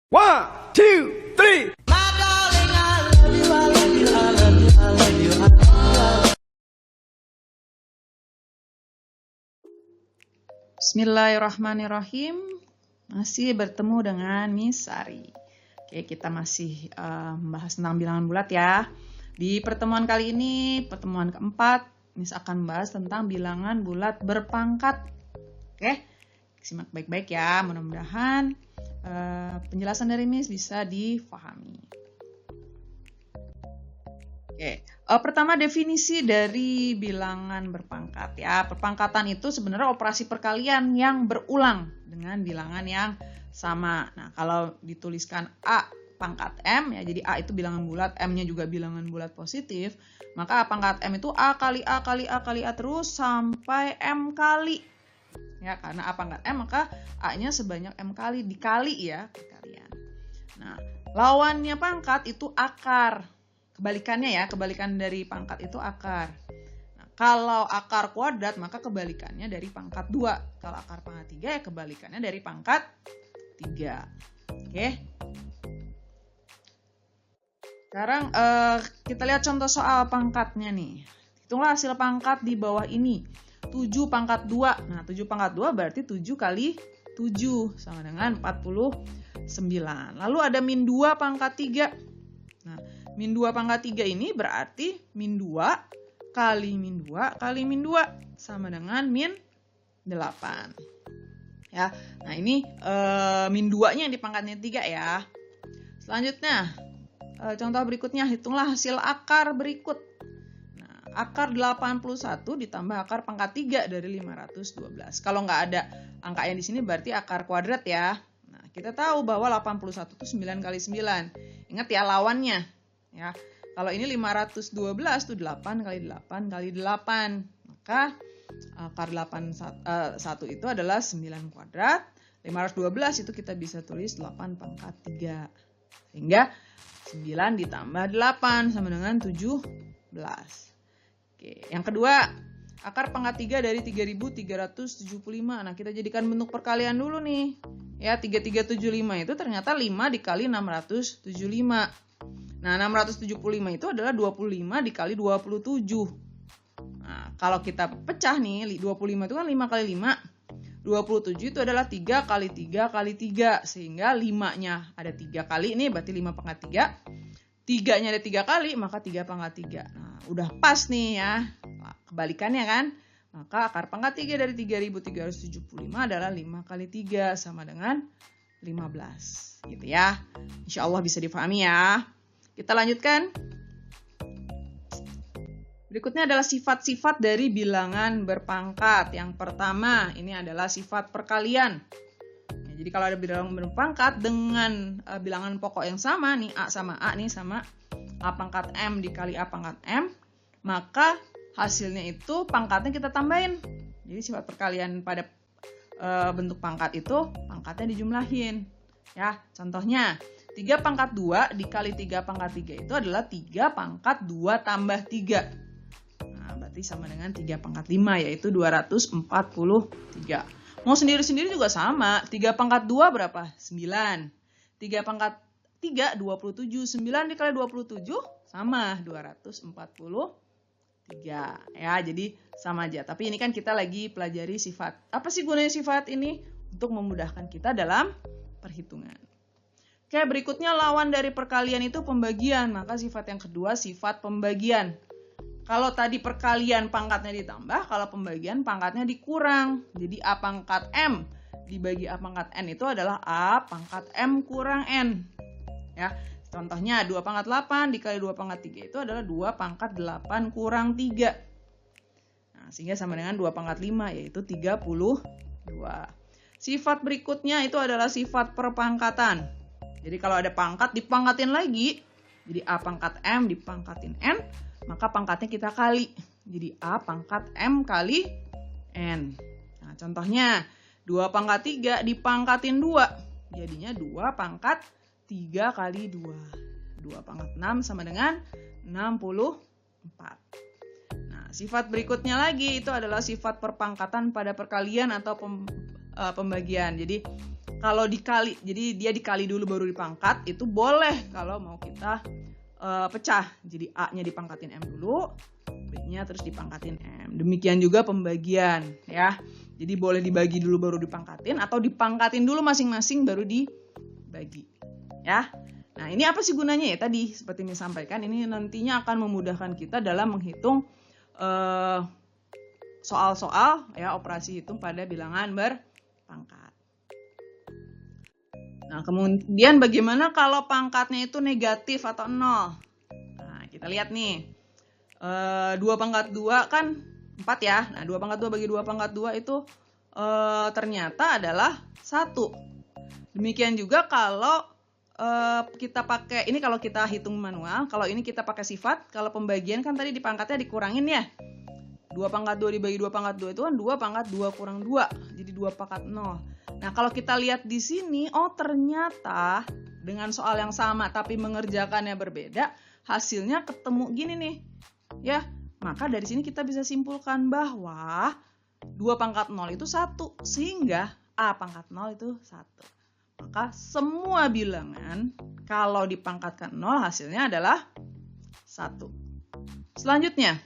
One, two, three. Bismillahirrahmanirrahim. Masih bertemu dengan Miss Sari. Oke, kita masih membahas tentang bilangan bulat ya. Di pertemuan kali ini, pertemuan keempat, Miss akan membahas tentang bilangan bulat berpangkat. Oke, simak baik-baik ya. Mudah-mudahan penjelasan dari Miss bisa difahami. Oke, pertama definisi dari bilangan berpangkat ya. Perpangkatan itu sebenarnya operasi perkalian yang berulang dengan bilangan yang sama. Nah, kalau dituliskan A pangkat M ya, jadi A itu bilangan bulat, M-nya juga bilangan bulat positif, maka A pangkat M itu A kali A kali A kali A terus sampai M kali. Ya, karena A pangkat M maka A-nya sebanyak M kali dikali ya perkalian. Nah, lawannya pangkat itu akar. Kebalikannya ya, kebalikan dari pangkat itu akar. Nah, kalau akar kuadrat maka kebalikannya dari pangkat 2. Kalau akar pangkat 3 ya kebalikannya dari pangkat 3. Oke. Sekarang kita lihat contoh soal pangkatnya nih. Hitunglah hasil pangkat di bawah ini. 7 pangkat 2. Nah, 7 pangkat 2 berarti 7 kali 7 sama dengan 49. Lalu ada min 2 pangkat 3. Nah, min 2 pangkat 3 ini berarti min 2 kali min 2 kali min 2 sama dengan min 8. Ya. Nah, ini min 2-nya yang di pangkatnya 3 ya. Selanjutnya, contoh berikutnya, hitunglah hasil akar berikut. Nah, akar 81 ditambah akar pangkat 3 dari 512. Kalau nggak ada angkanya di sini berarti akar kuadrat ya. Nah, kita tahu bahwa 81 itu 9 kali 9. Ingat ya lawannya. Ya. Kalau ini 512 itu 8 kali 8 kali 8. Maka akar 81 itu adalah 9 kuadrat. 512 itu kita bisa tulis 8 pangkat 3. Sehingga 9 ditambah 8 sama dengan 17. Oke, yang kedua, akar pangkat 3 dari 3375. Nah, kita jadikan bentuk perkalian dulu nih. Ya, 3375 itu ternyata 5 dikali 675. Nah, 675 itu adalah 25 dikali 27. Nah, kalau kita pecah nih, 25 itu kan 5 kali 5. 27 itu adalah 3 kali 3 kali 3. Sehingga 5-nya ada 3 kali, ini berarti 5 pangkat 3. 3-nya ada 3 kali, maka 3 pangkat 3. Nah, udah pas nih ya. Nah, kebalikannya kan. Maka akar pangkat 3 dari 3375 adalah 5 kali 3 sama dengan 15. Gitu ya. Insya Allah bisa difahami ya. Kita lanjutkan. Berikutnya adalah sifat-sifat dari bilangan berpangkat. Yang pertama, ini adalah sifat perkalian. Ya, jadi kalau ada bilangan berpangkat dengan bilangan pokok yang sama, nih A sama A nih sama A pangkat M dikali A pangkat M, maka hasilnya itu pangkatnya kita tambahin. Jadi sifat perkalian pada bentuk pangkat itu pangkatnya dijumlahin. Ya, contohnya 3 pangkat 2 dikali 3 pangkat 3 itu adalah 3 pangkat 2 tambah 3. Nah, berarti sama dengan 3 pangkat 5 yaitu 243. Mau sendiri-sendiri juga sama. 3 pangkat 2 berapa? 9. 3 pangkat 3 27. 9 dikali 27 sama 243. Ya, jadi sama aja. Tapi ini kan kita lagi pelajari sifat. Apa sih gunanya sifat ini? Untuk memudahkan kita dalam perhitungan. Oke, berikutnya lawan dari perkalian itu pembagian. Maka sifat yang kedua sifat pembagian. Kalau tadi perkalian pangkatnya ditambah, kalau pembagian pangkatnya dikurang. Jadi A pangkat M dibagi A pangkat N itu adalah A pangkat M kurang N. Ya. Contohnya 2 pangkat 8 dikali 2 pangkat 3 itu adalah 2 pangkat 8 kurang 3. Nah, sehingga sama dengan 2 pangkat 5 yaitu 32. Sifat berikutnya itu adalah sifat perpangkatan. Jadi kalau ada pangkat dipangkatin lagi. Jadi A pangkat M dipangkatin N, maka pangkatnya kita kali. Jadi A pangkat M kali N. Nah, contohnya 2 pangkat 3 dipangkatin 2. Jadinya 2 pangkat 3 kali 2. 2 pangkat 6 sama dengan 64. Nah, sifat berikutnya lagi itu adalah sifat perpangkatan pada perkalian atau pembagian. Jadi kalau dikali, jadi dia dikali dulu baru dipangkat, itu boleh kalau mau kita pecah. Jadi A-nya dipangkatin M dulu, B-nya terus dipangkatin M. Demikian juga pembagian ya. Jadi boleh dibagi dulu baru dipangkatin, atau dipangkatin dulu masing-masing baru dibagi ya. Nah, ini apa sih gunanya ya? Tadi seperti yang disampaikan, ini nantinya akan memudahkan kita dalam menghitung soal-soal ya, operasi hitung pada bilangan berpangkat. Nah, kemudian bagaimana kalau pangkatnya itu negatif atau 0? Nah, kita lihat nih. 2 pangkat 2 kan 4 ya. Nah, 2 pangkat 2 bagi 2 pangkat 2 itu ternyata adalah 1. Demikian juga kalau kita pakai, ini kalau kita hitung manual, kalau ini kita pakai sifat, kalau pembagian kan tadi di pangkatnya dikurangin ya. 2 pangkat 2 dibagi 2 pangkat 2 itu kan 2 pangkat 2 kurang 2, jadi 2 pangkat 0. Nah, kalau kita lihat di sini, oh ternyata dengan soal yang sama tapi mengerjakannya berbeda, hasilnya ketemu gini nih. Ya, maka dari sini kita bisa simpulkan bahwa 2 pangkat 0 itu 1, sehingga A pangkat 0 itu 1. Maka semua bilangan kalau dipangkatkan 0 hasilnya adalah 1. Selanjutnya,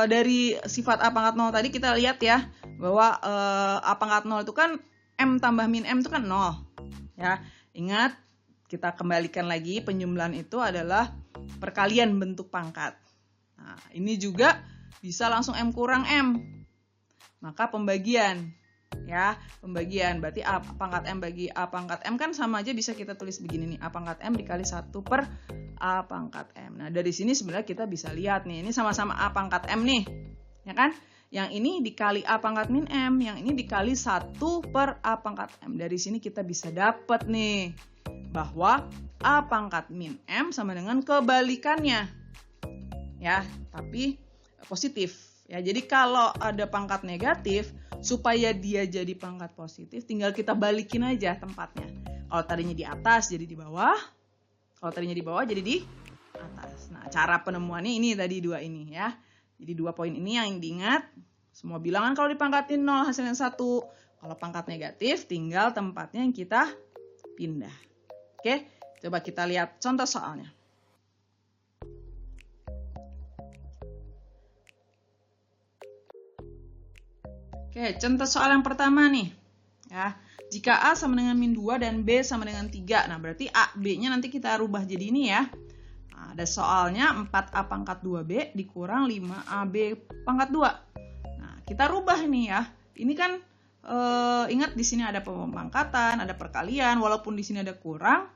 dari sifat A pangkat 0 tadi kita lihat ya, bahwa A pangkat 0 itu kan M tambah min M itu kan 0. Ya, ingat, kita kembalikan lagi, penjumlahan itu adalah perkalian bentuk pangkat. Nah, ini juga bisa langsung M kurang M. Maka pembagian. Ya, pembagian. Berarti A pangkat M bagi A pangkat M kan sama aja, bisa kita tulis begini nih. A pangkat M dikali 1 per A pangkat M. Nah, dari sini sebenarnya kita bisa lihat nih. Ini sama-sama A pangkat M nih. Ya kan? Yang ini dikali A pangkat min M. Yang ini dikali 1 per A pangkat M. Dari sini kita bisa dapat nih. Bahwa A pangkat min M sama dengan kebalikannya. Ya, tapi positif. Ya, jadi kalau ada pangkat negatif, supaya dia jadi pangkat positif, tinggal kita balikin aja tempatnya. Kalau tadinya di atas, jadi di bawah. Kalau tadinya di bawah, jadi di atas. Nah, cara penemuannya ini tadi 2 ini ya. Jadi 2 poin ini yang diingat. Semua bilangan kalau dipangkatin 0 hasilnya 1. Kalau pangkat negatif, tinggal tempatnya yang kita pindah. Oke, coba kita lihat contoh soalnya. Oke, contoh soal yang pertama nih. Ya, jika A sama dengan min 2 dan B sama dengan 3. Nah, berarti A, B-nya nanti kita rubah jadi ini ya. Nah, ada soalnya 4A pangkat 2B dikurang 5AB pangkat 2. Nah, kita rubah nih ya. Ini kan ingat di sini ada pemangkatan, ada perkalian, walaupun di sini ada kurang,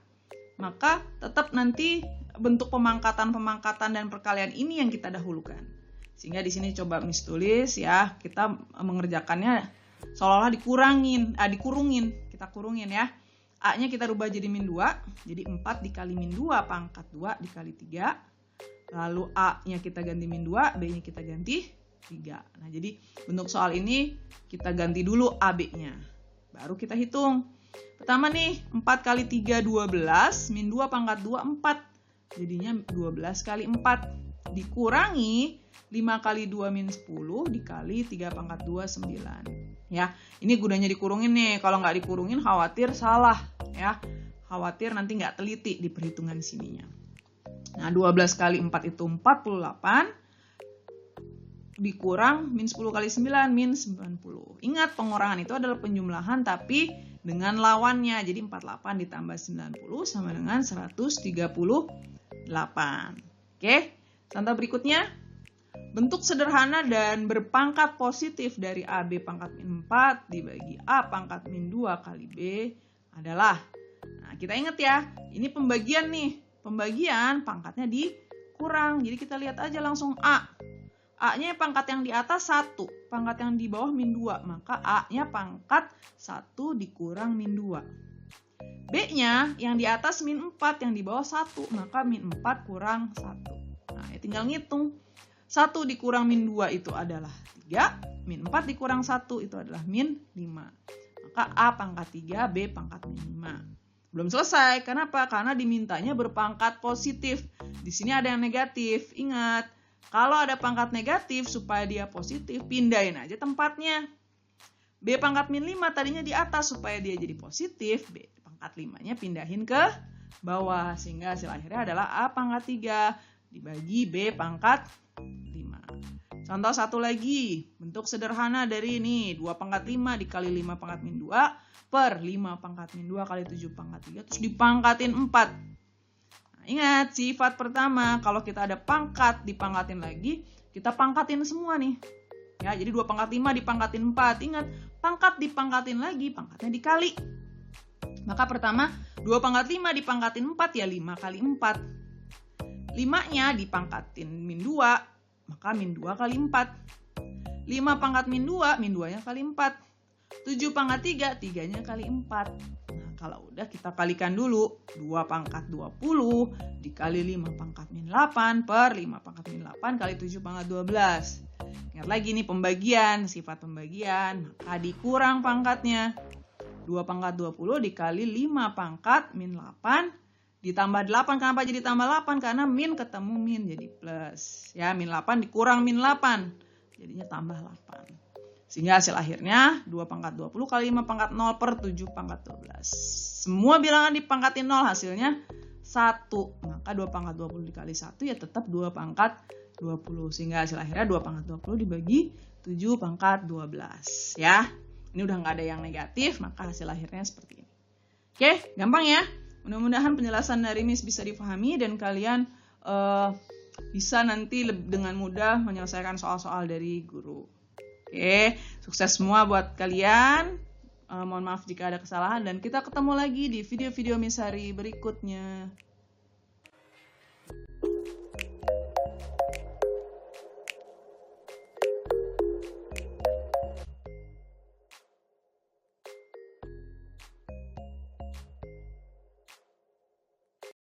maka tetap nanti bentuk pemangkatan dan perkalian ini yang kita dahulukan. Sehingga di sini coba Miss tulis ya, kita mengerjakannya seolah-olah dikurungin, kita kurungin ya. A-nya kita rubah jadi min 2, jadi 4 dikali min 2 pangkat 2 dikali 3. Lalu A-nya kita ganti min 2, B-nya kita ganti 3. Nah, jadi bentuk soal ini kita ganti dulu AB-nya. Baru kita hitung. Pertama nih, 4 kali 3, 12, min 2 pangkat 2, 4. Jadinya 12 kali 4. Dikurangi 5 kali 2 min 10 dikali 3 pangkat 2, 9. Ya, ini gunanya dikurungin nih. Kalau nggak dikurungin khawatir salah. Ya, khawatir nanti nggak teliti di perhitungan sininya. Nah, 12 kali 4 itu 48. Dikurang min 10 kali 9, min 90. Ingat, pengurangan itu adalah penjumlahan tapi dengan lawannya. Jadi 48 ditambah 90 sama dengan 138. Oke, contoh berikutnya. Bentuk sederhana dan berpangkat positif dari AB pangkat min 4 dibagi A pangkat min 2 kali B adalah. Nah, kita ingat ya, ini pembagian nih. Pembagian pangkatnya dikurang. Jadi kita lihat aja langsung A. A-nya pangkat yang di atas 1, pangkat yang di bawah min 2. Maka A-nya pangkat 1 dikurang min 2. B-nya yang di atas min 4, yang di bawah 1. Maka min 4 kurang 1. Nah, ya tinggal ngitung. 1 dikurang min 2 itu adalah 3, min 4 dikurang 1 itu adalah min 5. Maka A pangkat 3, B pangkat min 5. Belum selesai, kenapa? Karena dimintanya berpangkat positif. Di sini ada yang negatif. Ingat, kalau ada pangkat negatif supaya dia positif, pindahin aja tempatnya. B pangkat min 5 tadinya di atas, supaya dia jadi positif, B pangkat 5-nya pindahin ke bawah. Sehingga hasil akhirnya adalah A pangkat 3 dibagi B pangkat 5. Contoh satu lagi, bentuk sederhana dari ini, 2 pangkat 5 dikali 5 pangkat min 2 per 5 pangkat min 2 kali 7 pangkat 3, terus dipangkatin 4. Nah, ingat, sifat pertama, kalau kita ada pangkat dipangkatin lagi, kita pangkatin semua nih. Ya, jadi 2 pangkat 5 dipangkatin 4. Ingat, pangkat dipangkatin lagi, pangkatnya dikali. Maka pertama, 2 pangkat 5 dipangkatin 4, ya 5 kali 4. 5-nya dipangkatin min 2, maka min 2 kali 4. 5 pangkat min 2, min 2-nya kali 4. 7 pangkat 3, 3-nya kali 4. Nah, kalau udah kita kalikan dulu. 2 pangkat 20 dikali 5 pangkat min 8 per 5 pangkat min 8 kali 7 pangkat 12. Ingat lagi nih pembagian, sifat pembagian, maka dikurang pangkatnya. 2 pangkat 20 dikali 5 pangkat min 8 ditambah 8. Kenapa jadi tambah 8? Karena min ketemu min jadi plus. Ya, min 8 dikurang min 8. Jadinya tambah 8. Sehingga hasil akhirnya 2 pangkat 20 kali 5 pangkat 0 per 7 pangkat 12. Semua bilangan dipangkatin 0, hasilnya 1. Maka 2 pangkat 20 dikali 1 ya tetap 2 pangkat 20. Sehingga hasil akhirnya 2 pangkat 20 dibagi 7 pangkat 12. Ya, ini udah nggak ada yang negatif, maka hasil akhirnya seperti ini. Oke, gampang ya. Mudah-mudahan penjelasan dari Miss bisa dipahami dan kalian bisa nanti dengan mudah menyelesaikan soal-soal dari guru. Oke, sukses semua buat kalian. Mohon maaf jika ada kesalahan dan kita ketemu lagi di video-video Miss Hari berikutnya.